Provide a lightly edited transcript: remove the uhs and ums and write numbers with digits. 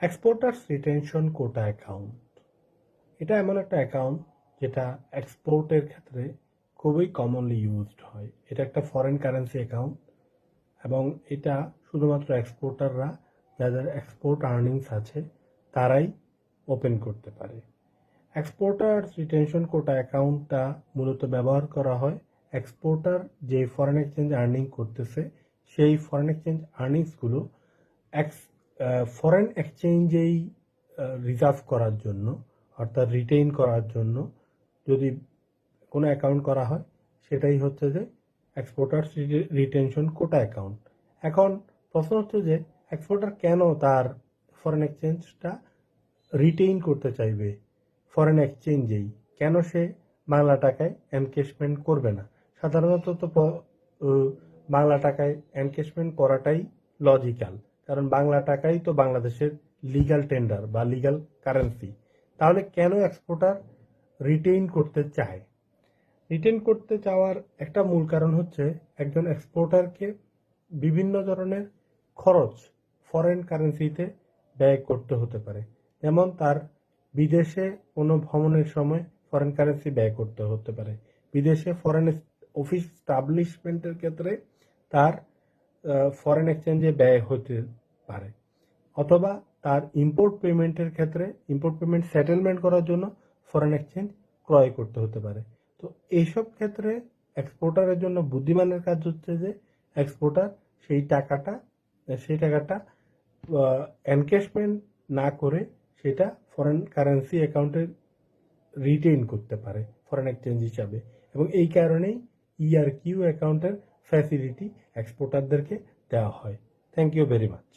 Exporters retention কোটা account, এটা এমন একটা অ্যাকাউন্ট যেটা এক্সপোর্টের ক্ষেত্রে খুবই কমনলি ইউজড হয়। এটা একটা ফরেন কারেন্সি অ্যাকাউন্ট এবং এটা শুধুমাত্র এক্সপোর্টাররা, যাদের এক্সপোর্ট আর্নিংস আছে, তারাই ওপেন করতে পারে। এক্সপোর্টার্স রিটেনশন কোটা অ্যাকাউন্টটা মূলত ব্যবহার করা হয় এক্সপোর্টার যে ফরেন এক্সচেঞ্জ আর্নিং করতেছে, সেই ফরেন এক্সচেঞ্জ আর্নিংসগুলো ফরেন এক্সচেঞ্জেই রিজার্ভ করার জন্য, অর্থাৎ রিটেইন করার জন্য যদি কোনো অ্যাকাউন্ট করা হয়, সেটাই হচ্ছে যে এক্সপোর্টার্স রিটেনশন কোটা অ্যাকাউন্ট। এখন প্রশ্ন হচ্ছে যে এক্সপোর্টার কেন তার ফরেন এক্সচেঞ্জটা রিটেইন করতে চাইবে ফরেন এক্সচেঞ্জেই, কেন সে বাংলা টাকায় এনকেশমেন্ট করবে না? সাধারণত তো বাংলা টাকায় এনকেশমেন্ট করাটাই লজিক্যাল, কারণ বাংলা টাকাই তো বাংলাদেশের লিগ্যাল টেন্ডার বা লিগ্যাল কারেন্সি। তাহলে কেন এক্সপোর্টার রিটেইন করতে চায়? রিটেইন করতে চাওয়ার একটা মূল কারণ হচ্ছে একজন এক্সপোর্টারকে বিভিন্ন ধরনের খরচ ফরেন কারেন্সিতে ব্যয় করতে হতে পারে। যেমন তার বিদেশে কোনো ভ্রমণের সময় ফরেন কারেন্সি ব্যয় করতে হতে পারে, বিদেশে ফরেন অফিস স্টাবলিশমেন্টের ক্ষেত্রে তার ফরেন এক্সচেঞ্জে ব্যয় হতে পারে, অথবা তার ইম্পোর্ট পেমেন্টের ক্ষেত্রে ইম্পোর্ট পেমেন্ট সেটেলমেন্ট করার জন্য ফরেন এক্সচেঞ্জ ক্রয় করতে হতে পারে। তো এইসব ক্ষেত্রে এক্সপোর্টারের জন্য বুদ্ধিমানের কাজ হচ্ছে যে এক্সপোর্টার সেই টাকাটা এনকেশমেন্ট না করে সেটা ফরেন কারেন্সি অ্যাকাউন্টে রিটেইন করতে পারে ফরেন এক্সচেঞ্জ হিসাবে, এবং এই কারণেই ERQ অ্যাকাউন্টের ফ্যাসিলিটি এক্সপোর্টারদেরকে দেওয়া হয়। Thank you very much.